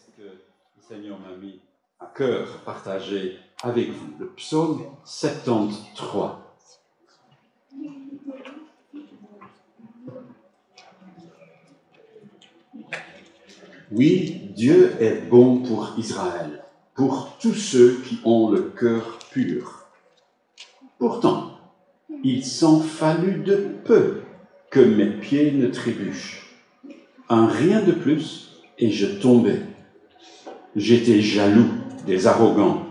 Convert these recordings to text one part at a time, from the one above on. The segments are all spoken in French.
texte que le Seigneur m'a mis à cœur partager avec vous, le psaume 73. Oui, Dieu est bon pour Israël, pour tous ceux qui ont le cœur pur. Pourtant, il s'en fallut de peu que mes pieds ne trébuchent. Un rien de plus et je tombais. J'étais jaloux des arrogants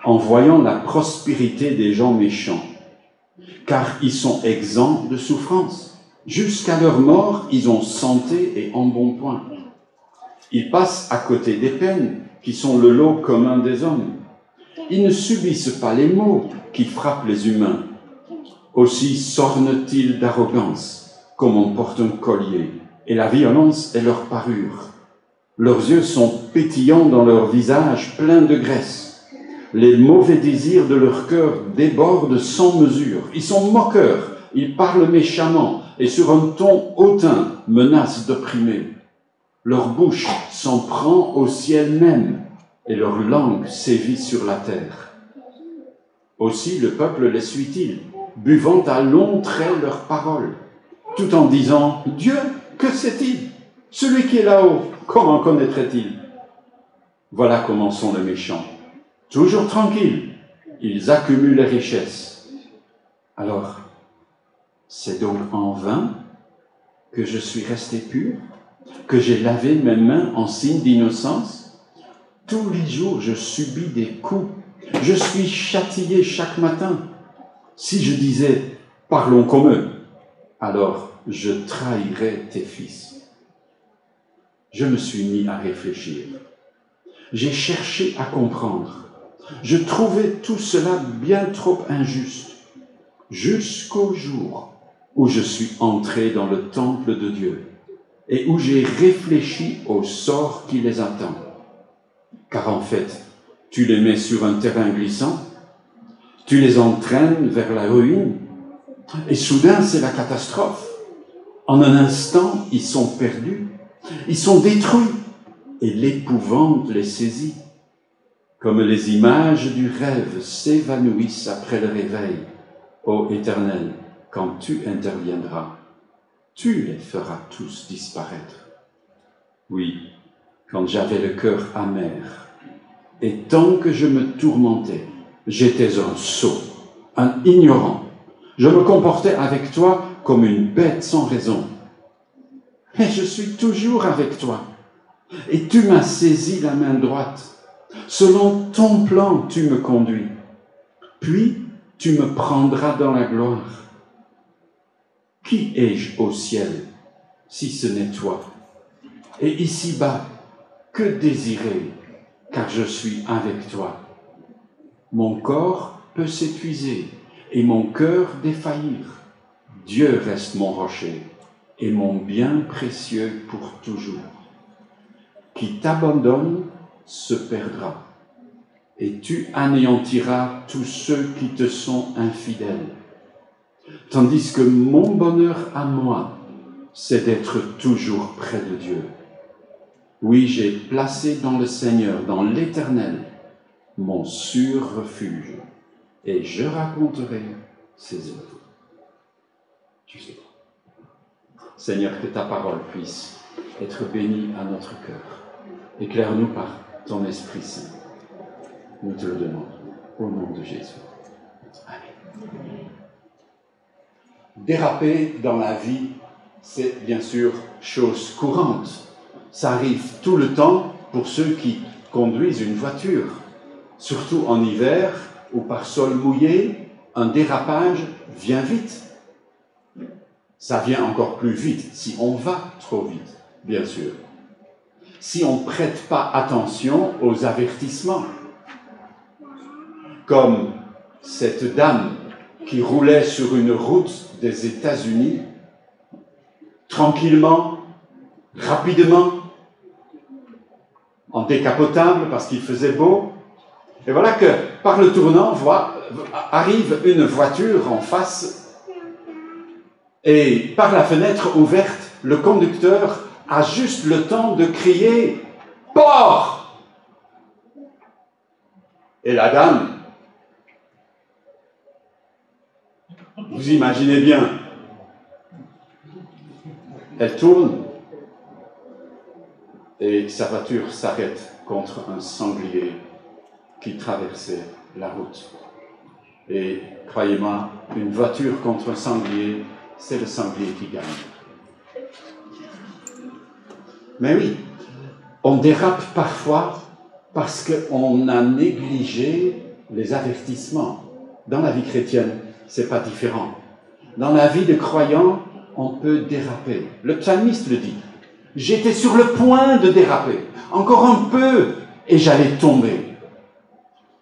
en voyant la prospérité des gens méchants, car ils sont exempts de souffrance. Jusqu'à leur mort, ils ont santé et embonpoint. Ils passent à côté des peines qui sont le lot commun des hommes. Ils ne subissent pas les maux qui frappent les humains. Aussi s'ornent-ils d'arrogance, comme on porte un collier, et la violence est leur parure. Leurs yeux sont pétillants dans leur visage plein de graisse. Les mauvais désirs de leur cœur débordent sans mesure. Ils sont moqueurs, ils parlent méchamment, et sur un ton hautain menacent d'opprimer. Leur bouche s'en prend au ciel même, et leur langue sévit sur la terre. Aussi le peuple les suit-il, buvant à longs traits leurs paroles, tout en disant « Dieu, que sait-il? Celui qui est là-haut, comment connaîtrait-il » Voilà comment sont les méchants. Toujours tranquilles, ils accumulent les richesses. Alors, c'est donc en vain que je suis resté pur, que j'ai lavé mes mains en signe d'innocence? Tous les jours, je subis des coups. Je suis châtié chaque matin. Si je disais « parlons comme eux », alors je trahirais tes fils. Je me suis mis à réfléchir. J'ai cherché à comprendre. Je trouvais tout cela bien trop injuste, jusqu'au jour où je suis entré dans le temple de Dieu et où j'ai réfléchi au sort qui les attend. Car en fait, tu les mets sur un terrain glissant, tu les entraînes vers la ruine, et soudain c'est la catastrophe. En un instant, ils sont perdus, ils sont détruits, et l'épouvante les saisit. Comme les images du rêve s'évanouissent après le réveil, ô Éternel, quand tu interviendras, tu les feras tous disparaître. Oui, quand j'avais le cœur amer, et tant que je me tourmentais, j'étais un sot, un ignorant. Je me comportais avec toi comme une bête sans raison. Mais je suis toujours avec toi, et tu m'as saisi la main droite. Selon ton plan, tu me conduis. Puis, tu me prendras dans la gloire. Qui ai-je au ciel, si ce n'est toi? Et ici-bas, que désirer, car je suis avec toi? Mon corps peut s'épuiser et mon cœur défaillir. Dieu reste mon rocher et mon bien précieux pour toujours. Qui t'abandonne se perdra, et tu anéantiras tous ceux qui te sont infidèles. Tandis que mon bonheur à moi, c'est d'être toujours près de Dieu. Oui, j'ai placé dans le Seigneur, dans l'Éternel, mon sûr refuge, et je raconterai ses œuvres. Tu sais. Seigneur, que ta parole puisse être bénie à notre cœur. Éclaire-nous par ton Esprit Saint. Nous te le demandons, au nom de Jésus. Amen. Déraper dans la vie, c'est bien sûr chose courante. Ça arrive tout le temps pour ceux qui conduisent une voiture. Surtout en hiver ou par sol mouillé, un dérapage vient vite. Ça vient encore plus vite si on va trop vite, bien sûr. Si on ne prête pas attention aux avertissements. Comme cette dame qui roulait sur une route des États-Unis, tranquillement, rapidement, en décapotable parce qu'il faisait beau. Et voilà que par le tournant, arrive une voiture en face et par la fenêtre ouverte, le conducteur a juste le temps de crier porc! Et la dame, vous imaginez bien, elle tourne et sa voiture s'arrête contre un sanglier qui traversait la route. Et croyez-moi, une voiture contre un sanglier, c'est le sanglier qui gagne. Mais oui, on dérape parfois parce qu'on a négligé les avertissements. Dans la vie chrétienne, c'est pas différent. Dans la vie de croyant, on peut déraper. Le psalmiste le dit. J'étais sur le point de déraper. Encore un peu et j'allais tomber.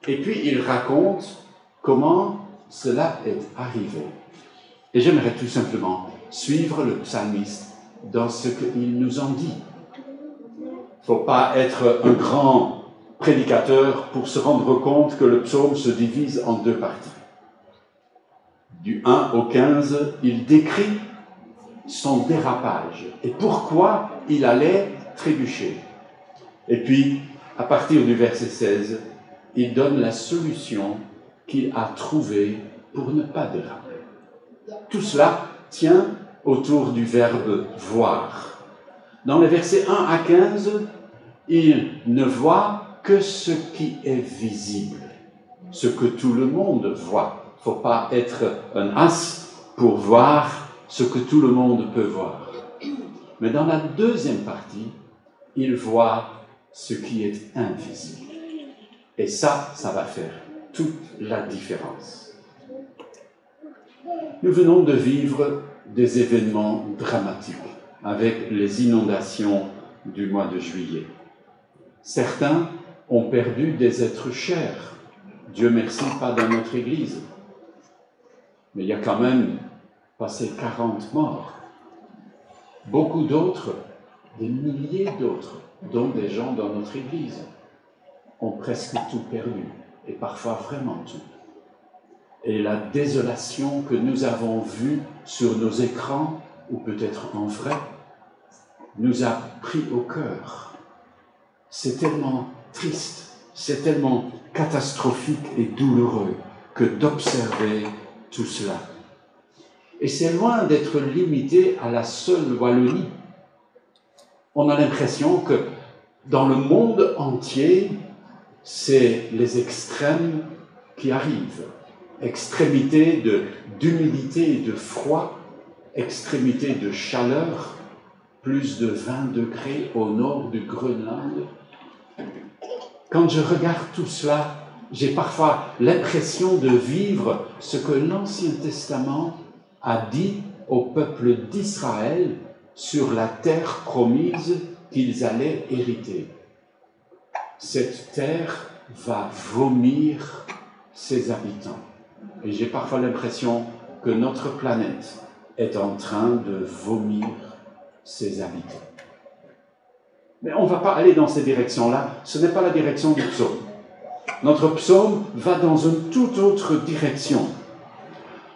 Et puis il raconte comment cela est arrivé. Et j'aimerais tout simplement suivre le psalmiste dans ce qu'il nous en dit. Il ne faut pas être un grand prédicateur pour se rendre compte que le psaume se divise en deux parties. Du 1 au 15, il décrit son dérapage et pourquoi il allait trébucher. Et puis, à partir du verset 16, il donne la solution qu'il a trouvée pour ne pas déraper. Tout cela tient autour du verbe « voir ». Dans les versets 1 à 15, il ne voit que ce qui est visible, ce que tout le monde voit. Il ne faut pas être un as pour voir ce que tout le monde peut voir. Mais dans la deuxième partie, il voit ce qui est invisible. Et ça va faire toute la différence. Nous venons de vivre des événements dramatiques avec les inondations du mois de juillet. Certains ont perdu des êtres chers. Dieu merci, pas dans notre Église. Mais il y a quand même passé 40 morts. Beaucoup d'autres, des milliers d'autres, dont des gens dans notre Église, ont presque tout perdu, et parfois vraiment tout. Et la désolation que nous avons vue sur nos écrans, ou peut-être en vrai, nous a pris au cœur. C'est tellement triste, c'est tellement catastrophique et douloureux que d'observer tout cela. Et c'est loin d'être limité à la seule Wallonie. On a l'impression que dans le monde entier, c'est les extrêmes qui arrivent. Extrémité d'humidité et de froid, extrémité de chaleur, plus de 20 degrés au nord du Groenland. Quand je regarde tout cela, j'ai parfois l'impression de vivre ce que l'Ancien Testament a dit au peuple d'Israël sur la terre promise qu'ils allaient hériter. Cette terre va vomir ses habitants. Et j'ai parfois l'impression que notre planète est en train de vomir ses habitants. Mais on ne va pas aller dans ces directions-là, ce n'est pas la direction du psaume. Notre psaume va dans une toute autre direction.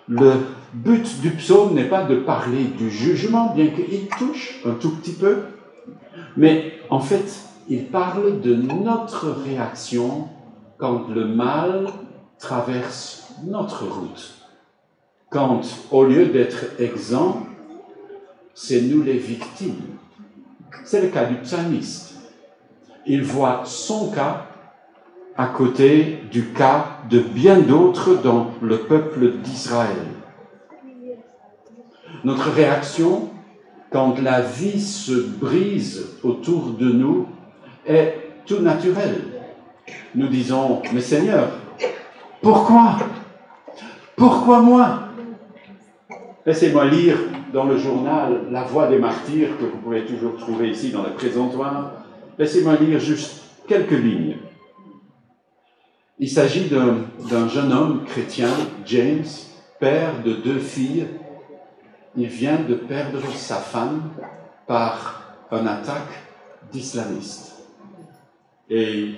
Le but du psaume n'est pas de parler du jugement, bien qu'il touche un tout petit peu, mais en fait, il parle de notre réaction quand le mal traverse notre route. Quand, au lieu d'être exempt, c'est nous les victimes. C'est le cas du psalmiste. Il voit son cas à côté du cas de bien d'autres dans le peuple d'Israël. Notre réaction, quand la vie se brise autour de nous, est tout naturelle. Nous disons, mais Seigneur, pourquoi? Pourquoi moi? Laissez-moi lire dans le journal La Voix des Martyrs, que vous pouvez toujours trouver ici dans le présentoir. Laissez-moi lire juste quelques lignes. Il s'agit d'un jeune homme chrétien, James, père de 2 filles. Il vient de perdre sa femme par une attaque d'islamistes. Et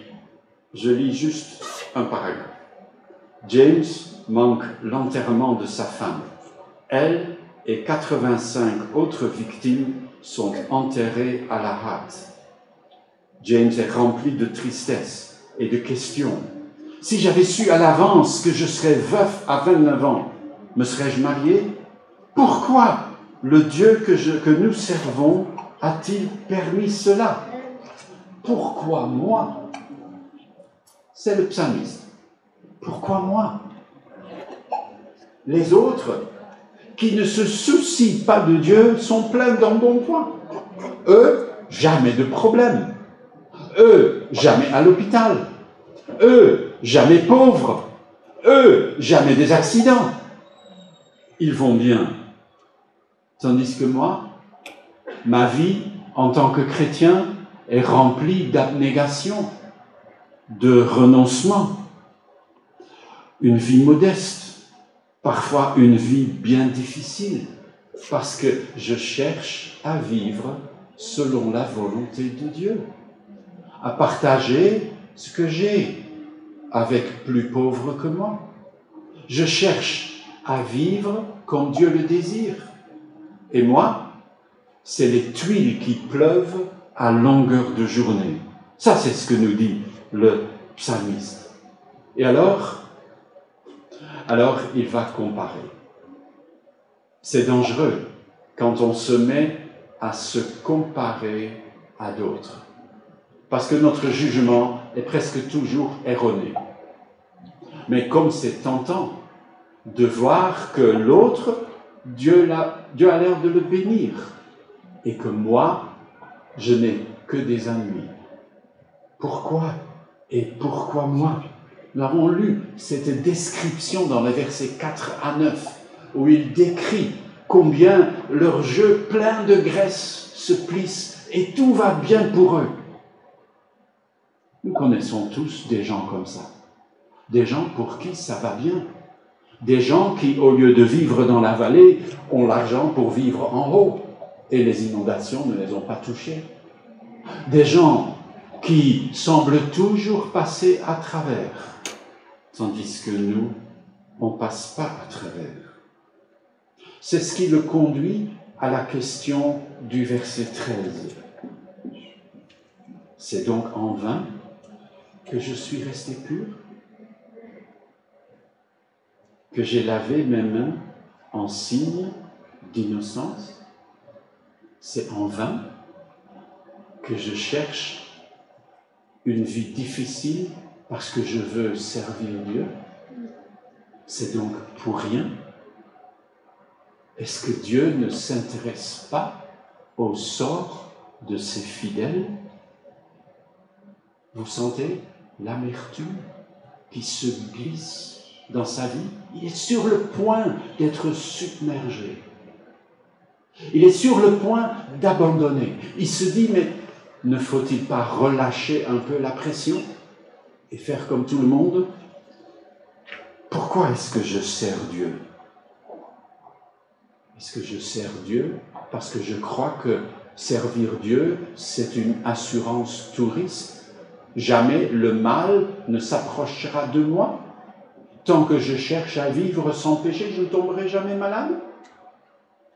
je lis juste un paragraphe. James manque l'enterrement de sa femme. Elle et 85 autres victimes sont enterrées à la hâte. James est rempli de tristesse et de questions. Si j'avais su à l'avance que je serais veuf à 29 ans, me serais-je marié? Pourquoi le Dieu que nous servons a-t-il permis cela? Pourquoi moi? C'est le psalmiste. Pourquoi moi? Les autres, qui ne se soucient pas de Dieu, sont pleins d'embonpoint. Eux, jamais de problème. Eux, jamais à l'hôpital. Eux, jamais pauvres. Eux, jamais des accidents. Ils vont bien. Tandis que moi, ma vie en tant que chrétien est remplie d'abnégation, de renoncement. Une vie modeste, parfois une vie bien difficile, parce que je cherche à vivre selon la volonté de Dieu, à partager ce que j'ai avec plus pauvres que moi. Je cherche à vivre comme Dieu le désire. Et moi, c'est les tuiles qui pleuvent à longueur de journée. Ça, c'est ce que nous dit le psalmiste. Et alors, il va comparer. C'est dangereux quand on se met à se comparer à d'autres. Parce que notre jugement est presque toujours erroné. Mais comme c'est tentant de voir que l'autre, Dieu a l'air de le bénir, et que moi, je n'ai que des ennemis. Pourquoi? Et pourquoi moi? Nous avons lu cette description dans les versets 4 à 9, où il décrit combien leurs jeux pleins de graisse se plissent et tout va bien pour eux. Nous connaissons tous des gens comme ça. Des gens pour qui ça va bien. Des gens qui, au lieu de vivre dans la vallée, ont l'argent pour vivre en haut. Et les inondations ne les ont pas touchés. Des gens qui semblent toujours passer à travers, tandis que nous, on ne passe pas à travers. C'est ce qui le conduit à la question du verset 13. C'est donc en vain que je suis resté pur, que j'ai lavé mes mains en signe d'innocence. C'est en vain que je cherche une vie difficile parce que je veux servir Dieu. C'est donc pour rien. Est-ce que Dieu ne s'intéresse pas au sort de ses fidèles? Vous sentez l'amertume qui se glisse dans sa vie? Il est sur le point d'être submergé. Il est sur le point d'abandonner. Il se dit, mais ne faut-il pas relâcher un peu la pression et faire comme tout le monde? Pourquoi est-ce que je sers Dieu? Est-ce que je sers Dieu parce que je crois que servir Dieu, c'est une assurance touriste? Jamais le mal ne s'approchera de moi. Tant que je cherche à vivre sans péché, je ne tomberai jamais malade.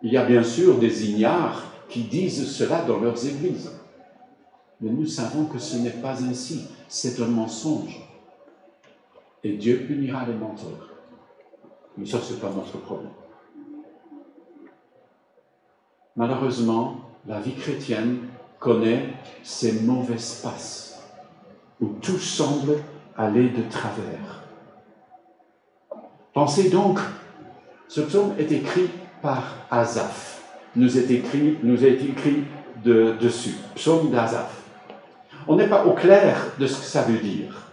Il y a bien sûr des ignares qui disent cela dans leurs églises. Mais nous savons que ce n'est pas ainsi. C'est un mensonge. Et Dieu punira les menteurs. Mais ça, ce n'est pas notre problème. Malheureusement, la vie chrétienne connaît ces mauvaises passes, où tout semble aller de travers. Pensez donc, ce psaume est écrit par Asaph. Nous est écrit dessus, psaume d'Asaph. On n'est pas au clair de ce que ça veut dire.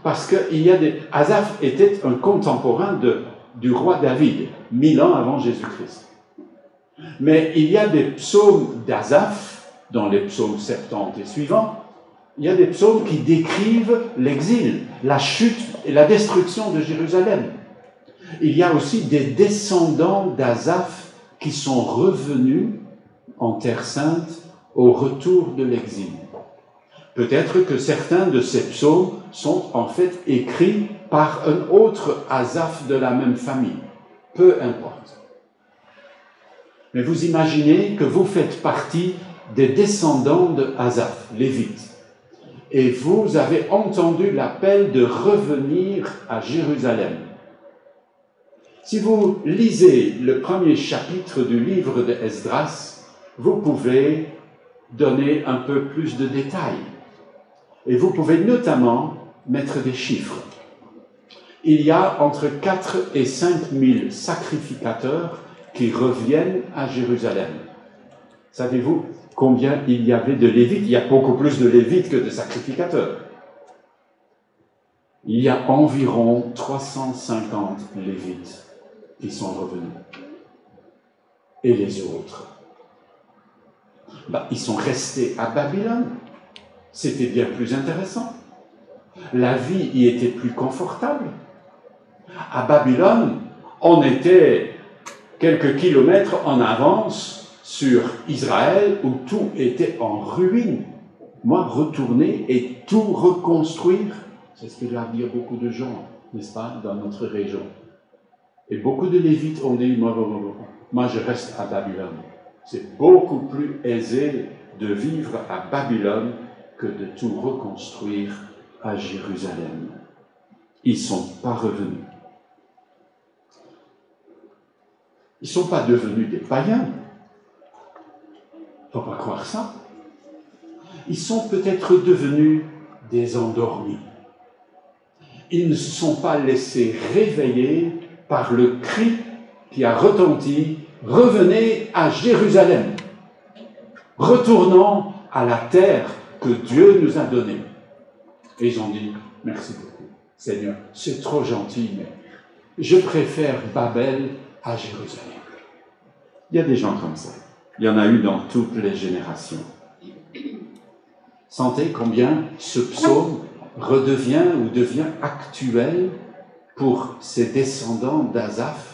Parce que Asaph était un contemporain du roi David, 1000 ans avant Jésus-Christ. Mais il y a des psaumes d'Asaph, dans les psaumes 70 et suivants, il y a des psaumes qui décrivent l'exil, la chute et la destruction de Jérusalem. Il y a aussi des descendants d'Asaph qui sont revenus en Terre Sainte au retour de l'exil. Peut-être que certains de ces psaumes sont en fait écrits par un autre Asaph de la même famille. Peu importe. Mais vous imaginez que vous faites partie des descendants de Asaph, Lévites. et vous avez entendu l'appel de revenir à Jérusalem. Si vous lisez le premier chapitre du livre de Esdras, vous pouvez donner un peu plus de détails. Et vous pouvez notamment mettre des chiffres. Il y a entre 4 et 5 000 sacrificateurs qui reviennent à Jérusalem. Savez-vous combien il y avait de Lévites? Il y a beaucoup plus de Lévites que de sacrificateurs. Il y a environ 350 Lévites qui sont revenus. Et les autres? Ils sont restés à Babylone. C'était bien plus intéressant. La vie y était plus confortable. À Babylone, on était quelques kilomètres en avance sur Israël où tout était en ruine. Moi, retourner et tout reconstruire, c'est ce que doivent dire beaucoup de gens, n'est-ce pas, dans notre région. Et beaucoup de Lévites ont dit, moi je reste à Babylone. C'est beaucoup plus aisé de vivre à Babylone que de tout reconstruire à Jérusalem. Ils ne sont pas revenus. Ils ne sont pas devenus des païens. Il ne faut pas croire ça. Ils sont peut-être devenus des endormis. Ils ne se sont pas laissés réveiller par le cri qui a retenti « Revenez à Jérusalem, retournons à la terre que Dieu nous a donnée. » Et ils ont dit « Merci beaucoup, Seigneur, c'est trop gentil, mais je préfère Babel à Jérusalem. » Il y a des gens comme ça. Il y en a eu dans toutes les générations. Sentez combien ce psaume redevient ou devient actuel pour ces descendants d'Asaph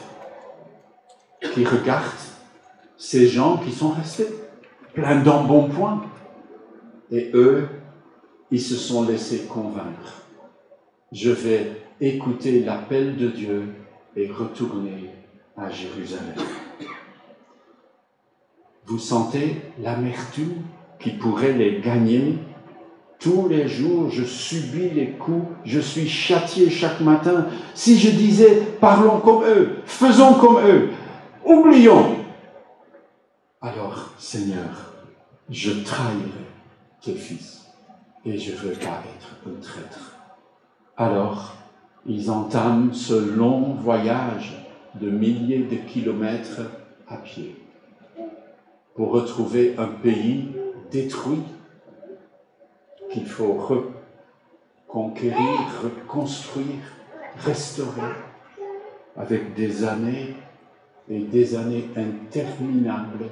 qui regardent ces gens qui sont restés pleins d'embonpoint. Et eux, ils se sont laissés convaincre. Je vais écouter l'appel de Dieu et retourner à Jérusalem. Vous sentez l'amertume qui pourrait les gagner? Tous les jours, je subis les coups, je suis châtié chaque matin. Si je disais, parlons comme eux, faisons comme eux, oublions. Alors, Seigneur, je trahirai tes fils et je ne veux pas être un traître. Alors, ils entament ce long voyage de milliers de kilomètres à pied pour retrouver un pays détruit qu'il faut reconquérir, reconstruire, restaurer avec des années et des années interminables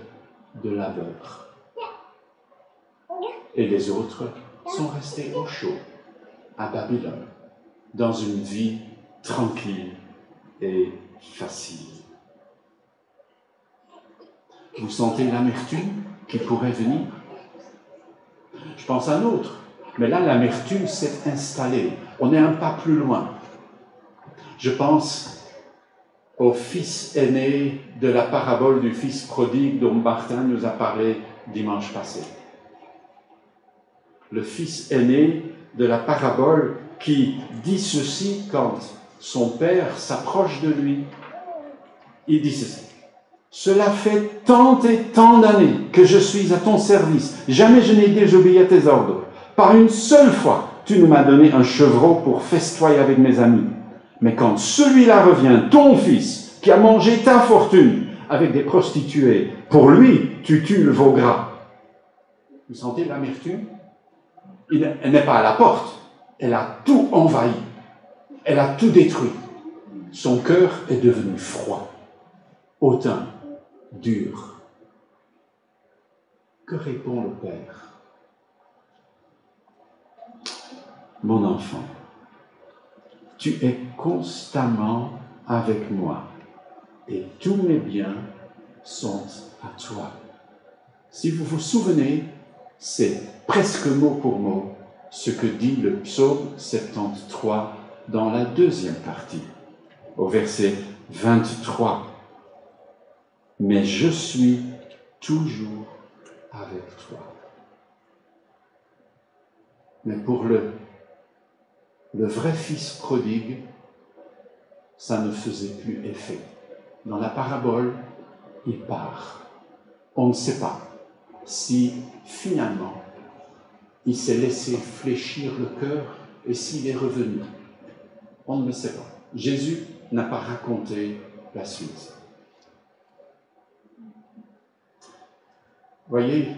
de labeur. Et les autres sont restés au chaud, à Babylone, dans une vie tranquille et facile. Vous sentez l'amertume qui pourrait venir? Je pense à un autre. Mais là, l'amertume s'est installée. On est un pas plus loin. Je pense au fils aîné de la parabole du fils prodigue dont Martin nous a parlé dimanche passé. Le fils aîné de la parabole qui dit ceci quand son père s'approche de lui. Il dit ceci. « Cela fait tant et tant d'années que je suis à ton service. Jamais je n'ai désobéi à tes ordres. Par une seule fois, tu ne m'as donné un chevreau pour festoyer avec mes amis. Mais quand celui-là revient, ton fils, qui a mangé ta fortune avec des prostituées, pour lui, tu tues le veau gras. » Vous sentez l'amertume? Elle n'est pas à la porte. Elle a tout envahi. Elle a tout détruit. Son cœur est devenu froid, hautain, dur. Que répond le Père? Mon enfant, tu es constamment avec moi et tous mes biens sont à toi. Si vous vous souvenez, c'est presque mot pour mot ce que dit le psaume 73 dans la deuxième partie, au verset 23. Mais je suis toujours avec toi. Mais pour le vrai fils prodigue, ça ne faisait plus effet. Dans la parabole, il part. On ne sait pas si finalement il s'est laissé fléchir le cœur et s'il est revenu. On ne le sait pas. Jésus n'a pas raconté la suite. Voyez,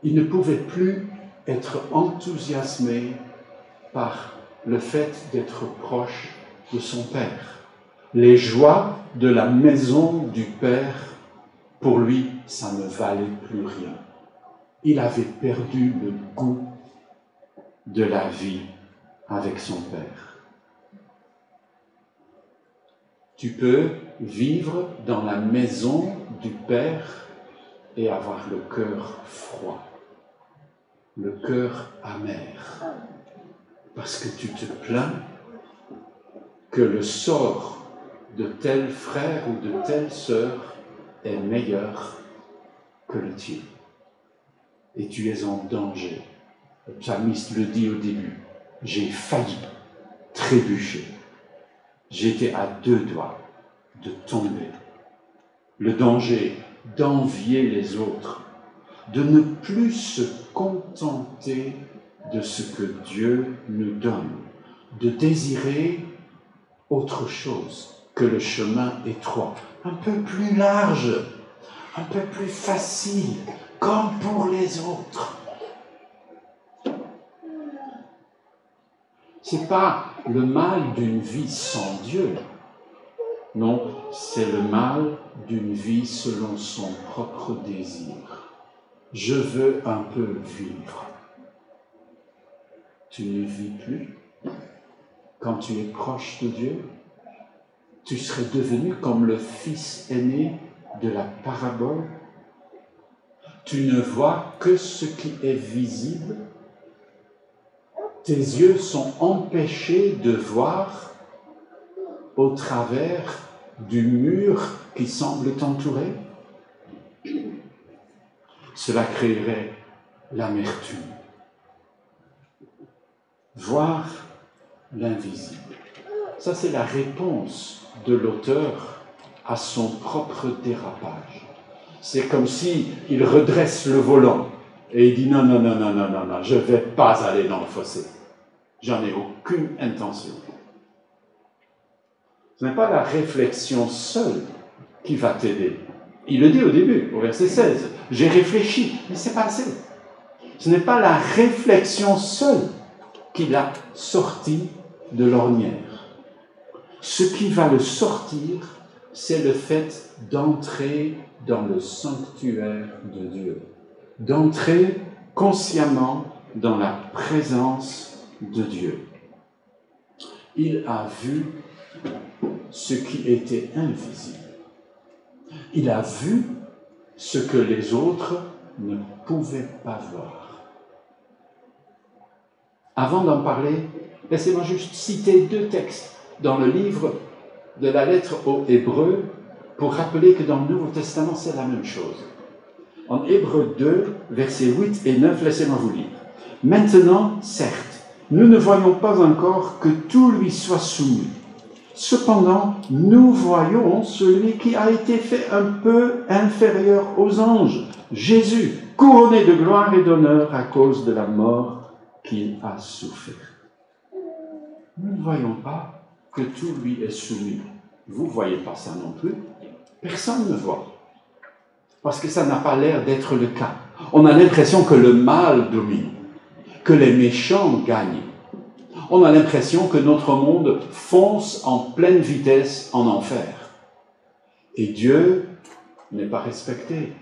il ne pouvait plus être enthousiasmé par le fait d'être proche de son Père. Les joies de la maison du Père, pour lui, ça ne valait plus rien. Il avait perdu le goût de la vie avec son Père. Tu peux vivre dans la maison du Père et avoir le cœur froid, le cœur amer, parce que tu te plains que le sort de tel frère ou de telle sœur est meilleur que le tien. Et tu es en danger. Le psalmiste le dit au début, j'ai failli trébucher. J'étais à 2 doigts de tomber. Le danger d'envier les autres, de ne plus se contenter de ce que Dieu nous donne, de désirer autre chose que le chemin étroit, un peu plus large, un peu plus facile, comme pour les autres. C'est pas le mal d'une vie sans Dieu. Non, c'est le mal d'une vie selon son propre désir. Je veux un peu vivre. Tu ne vis plus. Quand tu es proche de Dieu, tu serais devenu comme le fils aîné de la parabole. Tu ne vois que ce qui est visible. Tes yeux sont empêchés de voir au travers du mur qui semble t'entourer. Cela créerait l'amertume. Voir l'invisible. Ça, c'est la réponse de l'auteur à son propre dérapage. C'est comme s'il redresse le volant et il dit non, je ne vais pas aller dans le fossé. J'en ai aucune intention. Ce n'est pas la réflexion seule qui va t'aider. Il le dit au début, au verset 16. J'ai réfléchi, mais c'est pas assez. Ce n'est pas la réflexion seule qui l'a sorti de l'ornière. Ce qui va le sortir, c'est le fait d'entrer dans le sanctuaire de Dieu, d'entrer consciemment dans la présence de Dieu. Il a vu ce qui était invisible. Il a vu ce que les autres ne pouvaient pas voir. Avant d'en parler, laissez-moi juste citer 2 textes dans le livre de la lettre aux Hébreux pour rappeler que dans le Nouveau Testament, c'est la même chose. En Hébreux 2, versets 8 et 9, laissez-moi vous lire. « Maintenant, certes, nous ne voyons pas encore que tout lui soit soumis. Cependant, nous voyons celui qui a été fait un peu inférieur aux anges, Jésus, couronné de gloire et d'honneur à cause de la mort qu'il a souffert. » Nous ne voyons pas que tout lui est soumis. Vous ne voyez pas ça non plus. Personne ne voit. Parce que ça n'a pas l'air d'être le cas. On a l'impression que le mal domine, que les méchants gagnent. On a l'impression que notre monde fonce en pleine vitesse en enfer. Et Dieu n'est pas respecté.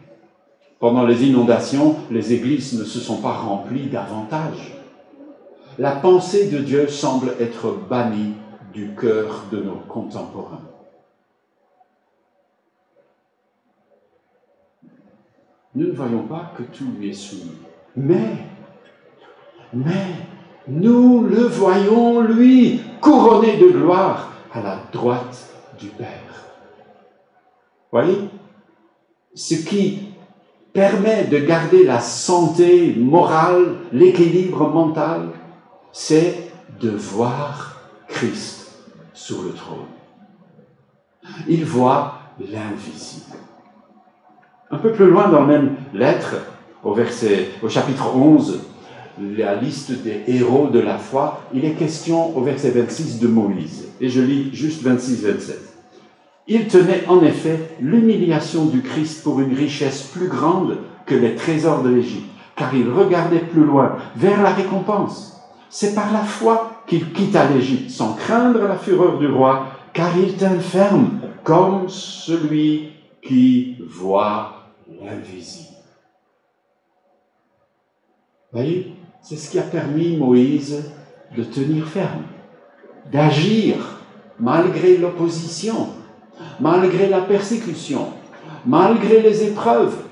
Pendant les inondations, les églises ne se sont pas remplies davantage. La pensée de Dieu semble être bannie du cœur de nos contemporains. Nous ne voyons pas que tout lui est soumis. Mais, nous le voyons, lui, couronné de gloire à la droite du Père. Voyez, ce qui permet de garder la santé morale, l'équilibre mental, c'est de voir Christ sur le trône. Il voit l'invisible. Un peu plus loin dans la même lettre, au chapitre 11, la liste des héros de la foi, il est question au verset 26 de Moïse. Et je lis juste 26-27. Il tenait en effet l'humiliation du Christ pour une richesse plus grande que les trésors de l'Égypte, car il regardait plus loin, vers la récompense. C'est par la foi qu'il quitta l'Égypte, sans craindre la fureur du roi, car il tint ferme, comme celui qui voit l'invisible. Voyez, c'est ce qui a permis Moïse de tenir ferme, d'agir malgré l'opposition, malgré la persécution, malgré les épreuves,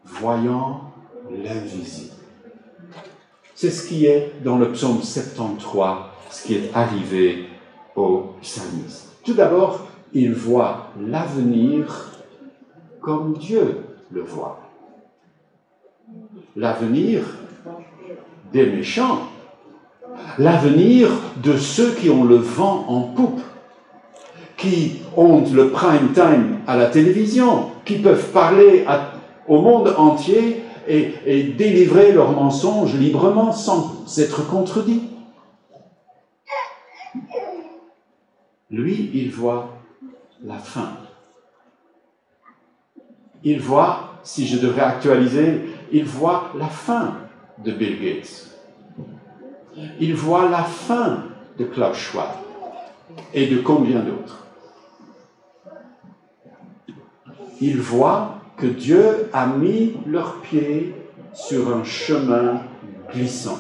voyant l'invisible. C'est ce qui est dans le psaume 73, ce qui est arrivé au psalmiste. Tout d'abord, il voit l'avenir comme Dieu le voit. L'avenir des méchants, l'avenir de ceux qui ont le vent en poupe, qui ont le prime time à la télévision, qui peuvent parler au monde entier et délivrer leurs mensonges librement sans être contredits. Lui, il voit la fin. Il voit, si je devrais actualiser, il voit la fin de Bill Gates. Il voit la fin de Klaus Schwab et de combien d'autres. Il voit que Dieu a mis leurs pieds sur un chemin glissant.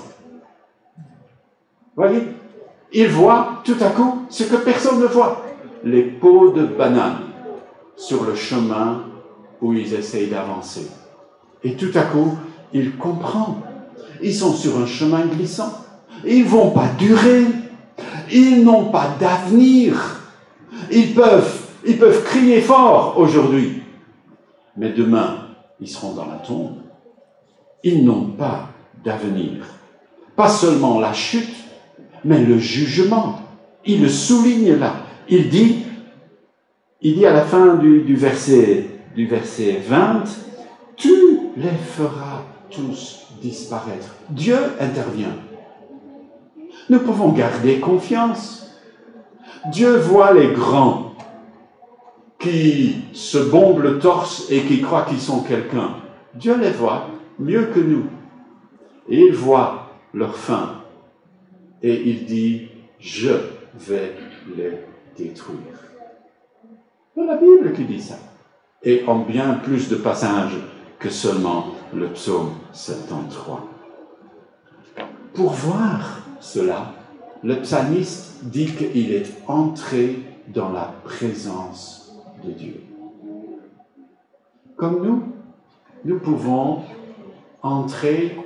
Voyez, il voit tout à coup ce que personne ne voit, les peaux de banane sur le chemin où ils essayent d'avancer. Et tout à coup, il comprend. Ils sont sur un chemin glissant. Ils ne vont pas durer. Ils n'ont pas d'avenir. Ils peuvent crier fort aujourd'hui. Mais demain, ils seront dans la tombe. Ils n'ont pas d'avenir. Pas seulement la chute, mais le jugement. Il le souligne là. Il dit à la fin du verset 20, « Tu les feras tous disparaître. » Dieu intervient. Nous pouvons garder confiance. Dieu voit les grands qui se bombent le torse et qui croient qu'ils sont quelqu'un. Dieu les voit mieux que nous. Et il voit leur fin. Et il dit, je vais les détruire. C'est la Bible qui dit ça. Et en bien plus de passages que seulement le psaume 73. Pour voir cela, le psalmiste dit qu'il est entré dans la présence de Dieu. Comme nous pouvons entrer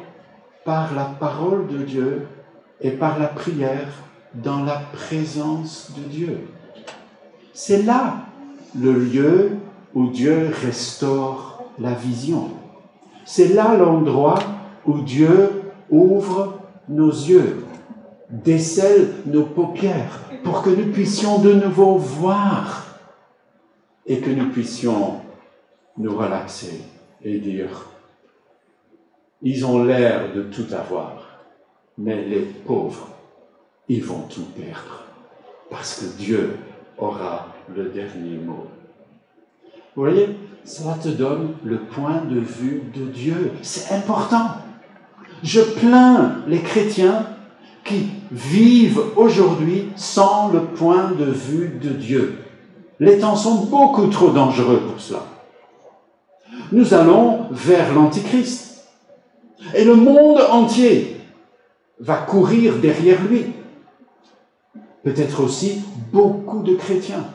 par la parole de Dieu et par la prière dans la présence de Dieu. C'est là le lieu où Dieu restaure la vision. C'est là l'endroit où Dieu ouvre nos yeux, décèle nos paupières pour que nous puissions de nouveau voir et que nous puissions nous relaxer et dire « Ils ont l'air de tout avoir, mais les pauvres, ils vont tout perdre parce que Dieu aura le dernier mot. » Vous voyez, cela te donne le point de vue de Dieu. C'est important. Je plains les chrétiens qui vivent aujourd'hui sans le point de vue de Dieu. Les temps sont beaucoup trop dangereux pour cela. Nous allons vers l'Antichrist. Et le monde entier va courir derrière lui. Peut-être aussi beaucoup de chrétiens.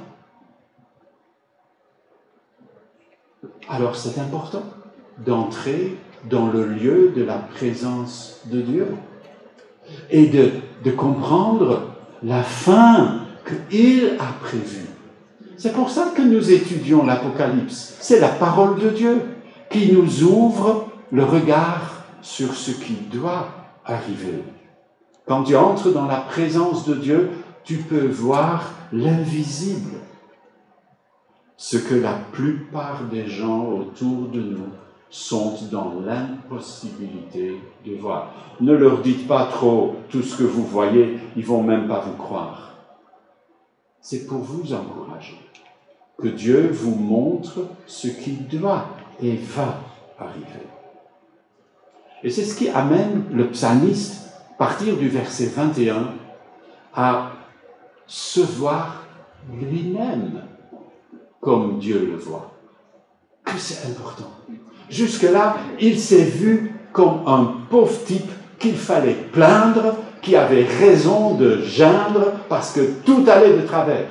Alors c'est important d'entrer dans le lieu de la présence de Dieu et de comprendre la fin qu'il a prévue. C'est pour ça que nous étudions l'Apocalypse. C'est la parole de Dieu qui nous ouvre le regard sur ce qui doit arriver. Quand tu entres dans la présence de Dieu, tu peux voir l'invisible. Ce que la plupart des gens autour de nous sont dans l'impossibilité de voir. Ne leur dites pas trop tout ce que vous voyez, ils ne vont même pas vous croire. C'est pour vous encourager que Dieu vous montre ce qui doit et va arriver. Et c'est ce qui amène le psalmiste, à partir du verset 21, à se voir lui-même comme Dieu le voit. Que c'est important. Jusque-là, il s'est vu comme un pauvre type qu'il fallait plaindre, qui avait raison de geindre parce que tout allait de travers.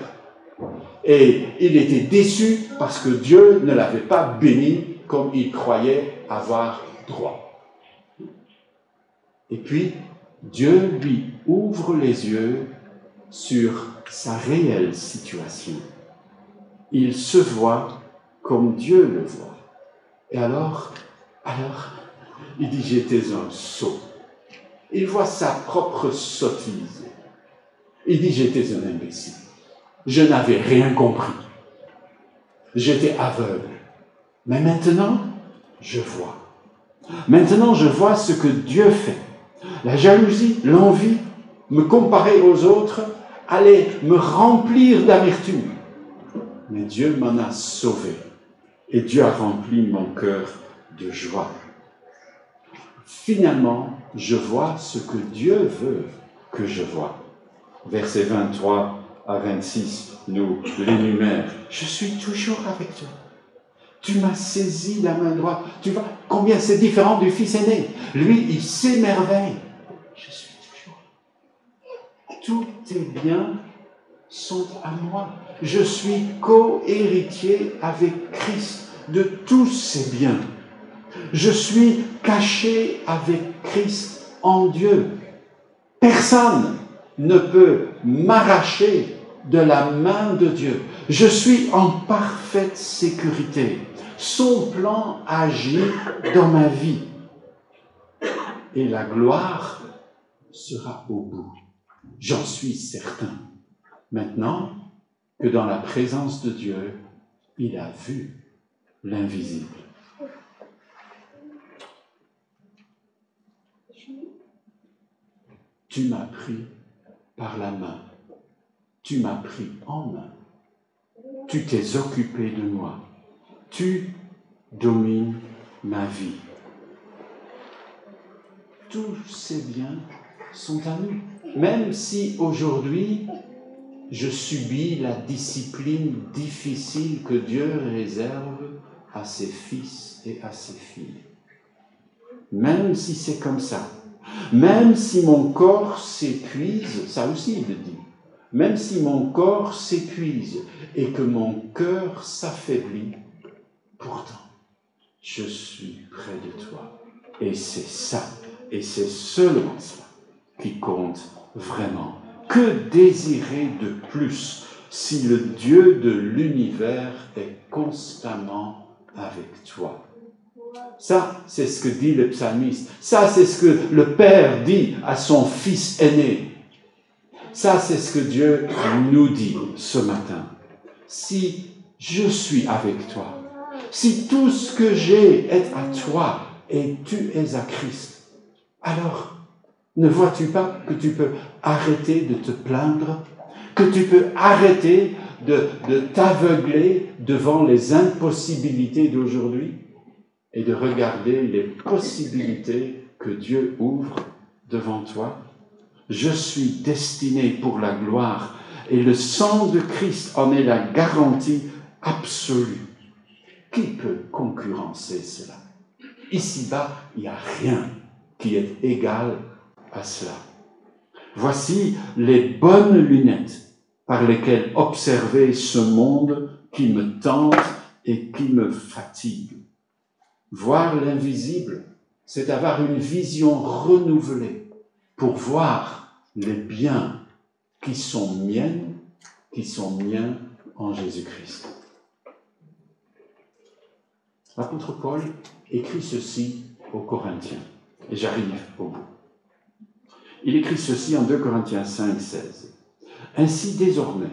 Et il était déçu parce que Dieu ne l'avait pas béni comme il croyait avoir droit. Et puis, Dieu lui ouvre les yeux sur sa réelle situation. Il se voit comme Dieu le voit. Et alors, il dit, j'étais un sot. Il voit sa propre sottise. Il dit, j'étais un imbécile. Je n'avais rien compris. J'étais aveugle. Mais maintenant, je vois. Maintenant, je vois ce que Dieu fait. La jalousie, l'envie, me comparer aux autres, allait me remplir d'amertume. Mais Dieu m'en a sauvé. Et Dieu a rempli mon cœur de joie. Finalement, je vois ce que Dieu veut que je vois. Versets 23 à 26 nous l'énumèrent. Je suis toujours avec toi. Tu m'as saisi la main droite. Tu vois combien c'est différent du fils aîné. Lui, il s'émerveille. Je suis toujours. Tous tes biens sont à moi. Je suis co-héritier avec Christ de tous ses biens. Je suis caché avec Christ en Dieu. Personne ne peut m'arracher de la main de Dieu. Je suis en parfaite sécurité. Son plan agit dans ma vie. Et la gloire sera au bout. J'en suis certain. Maintenant que dans la présence de Dieu, il a vu l'invisible. Tu m'as pris par la main. Tu m'as pris en main. Tu t'es occupé de moi. Tu domines ma vie. Tous ces biens sont à nous. Même si aujourd'hui, je subis la discipline difficile que Dieu réserve à ses fils et à ses filles. Même si c'est comme ça. Même si mon corps s'épuise, ça aussi il le dit, même si mon corps s'épuise et que mon cœur s'affaiblit, pourtant, je suis près de toi. Et c'est ça, et c'est seulement ça qui compte vraiment. Que désirer de plus si le Dieu de l'univers est constamment avec toi? Ça, c'est ce que dit le psalmiste. Ça, c'est ce que le Père dit à son fils aîné. Ça, c'est ce que Dieu nous dit ce matin. Si je suis avec toi, si tout ce que j'ai est à toi et tu es à Christ, alors ne vois-tu pas que tu peux arrêter de te plaindre, que tu peux arrêter de t'aveugler devant les impossibilités d'aujourd'hui et de regarder les possibilités que Dieu ouvre devant toi? Je suis destiné pour la gloire et le sang de Christ en est la garantie absolue. Qui peut concurrencer cela? Ici-bas, il n'y a rien qui est égal à cela. Voici les bonnes lunettes par lesquelles observer ce monde qui me tente et qui me fatigue. Voir l'invisible, c'est avoir une vision renouvelée pour voir les biens qui sont miens en Jésus-Christ. L'apôtre Paul écrit ceci aux Corinthiens, et j'arrive au bout. Il écrit ceci en 2 Corinthiens 5, 16. « Ainsi, désormais,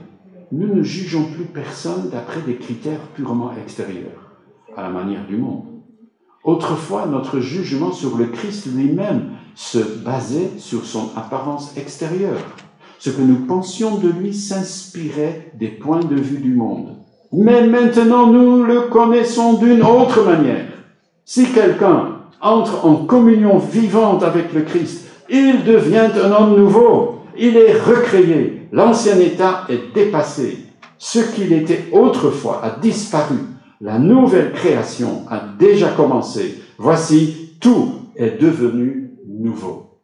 nous ne jugeons plus personne d'après des critères purement extérieurs, à la manière du monde. Autrefois, notre jugement sur le Christ lui-même se basait sur son apparence extérieure. Ce que nous pensions de lui s'inspirait des points de vue du monde. Mais maintenant, nous le connaissons d'une autre manière. Si quelqu'un entre en communion vivante avec le Christ, il devient un homme nouveau. Il est recréé. L'ancien état est dépassé. Ce qu'il était autrefois a disparu. La nouvelle création a déjà commencé. Voici, tout est devenu nouveau. »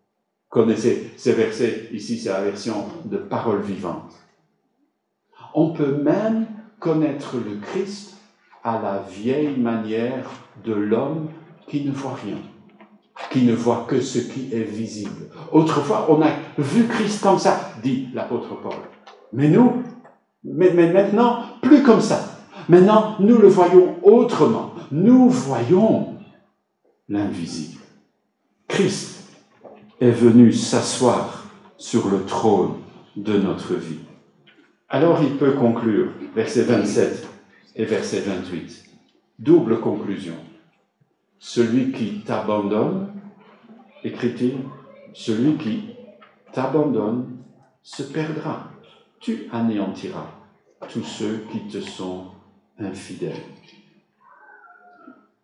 Connaissez ces versets, ici c'est la version de Parole vivante. On peut même connaître le Christ à la vieille manière de l'homme qui ne voit rien, qui ne voit que ce qui est visible. Autrefois, on a vu Christ comme ça, dit l'apôtre Paul. Mais maintenant, plus comme ça. Maintenant, nous le voyons autrement. Nous voyons l'invisible. Christ est venu s'asseoir sur le trône de notre vie. Alors il peut conclure, verset 27 et verset 28. Double conclusion. Celui qui t'abandonne, écrit-il, celui qui t'abandonne se perdra. Tu anéantiras tous ceux qui te sont infidèles.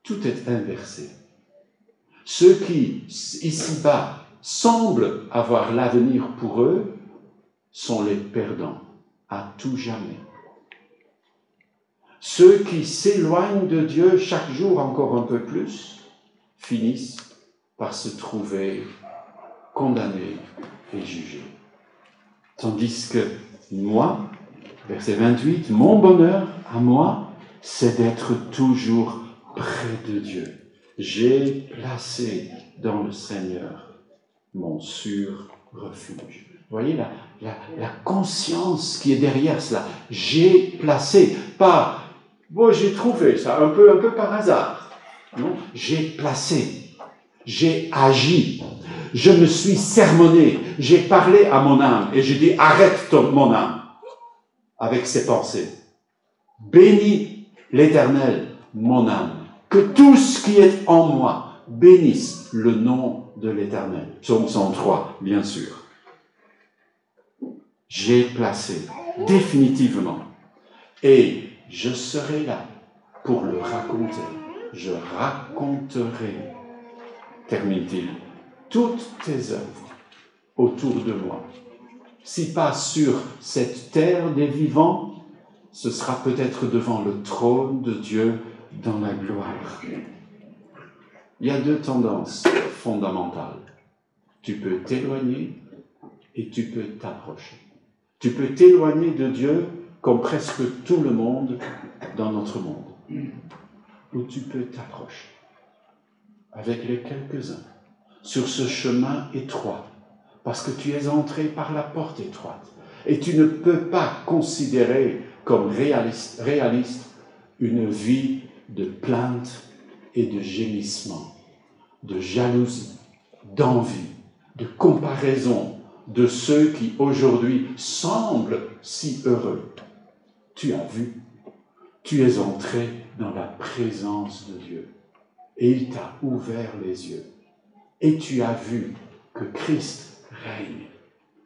Tout est inversé. Ceux qui, ici-bas, semblent avoir l'avenir pour eux sont les perdants à tout jamais. Ceux qui s'éloignent de Dieu chaque jour encore un peu plus finissent par se trouver condamnés et jugés. Tandis que moi, verset 28, mon bonheur à moi, c'est d'être toujours près de Dieu. J'ai placé dans le Seigneur mon sûr refuge. Vous voyez la conscience qui est derrière cela. J'ai placé, pas, bon, j'ai trouvé ça un peu par hasard. Non, j'ai placé, j'ai agi, je me suis sermonné, j'ai parlé à mon âme et j'ai dit arrête mon âme avec ses pensées. Bénis l'Éternel, mon âme. Que tout ce qui est en moi bénisse le nom de l'Éternel. Psaume 103, bien sûr. J'ai placé définitivement. Et je serai là pour le raconter. Je raconterai, termine-t-il, toutes tes œuvres autour de moi. Si pas sur cette terre des vivants, ce sera peut-être devant le trône de Dieu dans la gloire. Il y a deux tendances fondamentales. Tu peux t'éloigner et tu peux t'approcher. Tu peux t'éloigner de Dieu comme presque tout le monde dans notre monde. Ou tu peux t'approcher avec les quelques-uns sur ce chemin étroit parce que tu es entré par la porte étroite et tu ne peux pas considérer comme réaliste une vie de plainte et de gémissement, de jalousie, d'envie, de comparaison de ceux qui aujourd'hui semblent si heureux. Tu as vu, tu es entré dans la présence de Dieu et il t'a ouvert les yeux et tu as vu que Christ règne.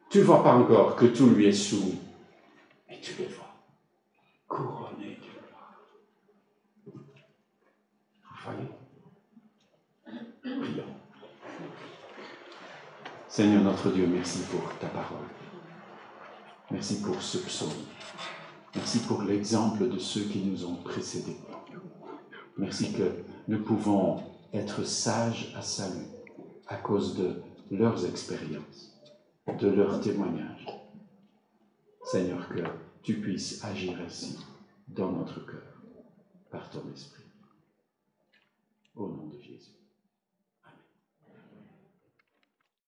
Tu ne vois pas encore que tout lui est soumis, mais tu le vois, couronné de gloire. Vous voyez? Prions. Seigneur notre Dieu, merci pour ta parole. Merci pour ce psaume. Merci pour l'exemple de ceux qui nous ont précédés. Merci que nous pouvons être sages à salut à cause de leurs expériences, de leurs témoignages. Seigneur, que tu puisses agir ainsi dans notre cœur, par ton esprit. Au nom de Jésus.